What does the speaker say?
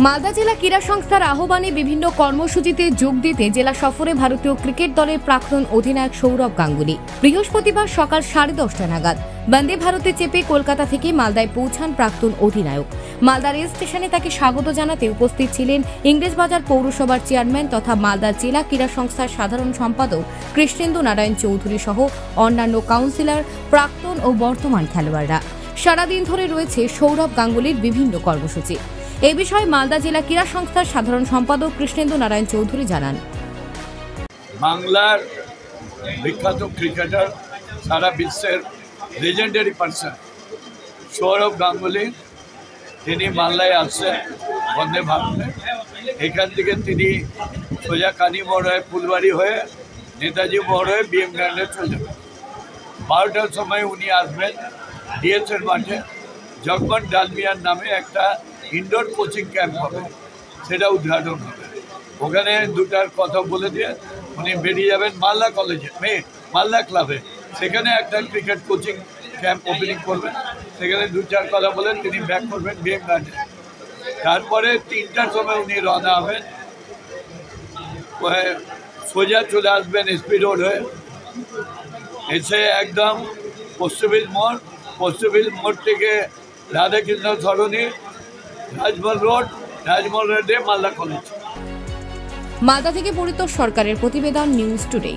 মালদা জেলা ক্রীড়া সংস্থার আহ্বানে বিভিন্ন কর্মসূচিতে যোগ দিতে জেলা সফরে ভারতীয় ক্রিকেট দলের প্রাক্তন অধিনায়ক সৌরভ গাঙ্গুলি বৃহস্পতিবার সকাল 10:30 নাগাদ বন্দে ভারতে চেপে কলকাতা থেকে মালদায় পৌঁছান প্রাক্তন অধিনায়ক। মালদা রেল স্টেশনে তাকে স্বাগত জানাতে উপস্থিত ছিলেন ইংরেজবাজার পৌরসভার চেয়ারম্যান তথা মালদা জেলা ক্রীড়া সংস্থার সাধারণ সম্পাদক কৃষ্ণেন্দু নারায়ণ চৌধুরী সহ অন্যান্য কাউন্সিলর, প্রাক্তন ও বর্তমান খেলোয়াড়রা। সারাদিন ধরে রয়েছে সৌরভ গাঙ্গুলির বিভিন্ন কর্মসূচি। এই বিষয়ে মালদা জেলা ক্রীড়া সংস্থার সাধারণ সম্পাদক কৃষ্ণেন্দু নারায়ণ চৌধুরী জানান, বাংলার বিখ্যাত ক্রিকেটার, সারা বিশ্বের লেজেন্ডারি পার্সন সৌরভ গাঙ্গুলি তিনি মালদায় আসছেন বন্দে ভারতে। এখান থেকে তিনি সোজা কানি মোড় হয়ে ফুলবাড়ি হয়ে নেতাজি মোড় হয়ে বিএম গ্রাউন্ডে চলে যাবেন। 12টার সময় উনি আসবেন ডিএসএর মাঠে। জগমোহন ডালমিয়ার নামে একটা ইনডোর কোচিং ক্যাম্প হবে, সেটা উদ্ঘাটন হবে। ওখানে দুটার কথা বলে দিয়ে উনি বেরিয়ে যাবেন মালদা কলেজে, মালদা ক্লাবে। সেখানে একটা ক্রিকেট কোচিং ক্যাম্প ওপেনিং করবেন। সেখানে 2-4 কথা বলে তিনি ব্যাক করবেন বিএম গ্রাউন্ডে। তারপরে 3টার সময় উনি রওনা হবেন, সোজা চলে আসবেন এসপি রোড হয়ে, এসে একদম পশ্চিমবিল মোড় থেকে রাধাকৃষ্ণ সরণি, রাজমহল রোডে মালদা কলেজ। মালদা থেকে পরিতোষ সরকারের প্রতিবেদন, নিউজ টুডে।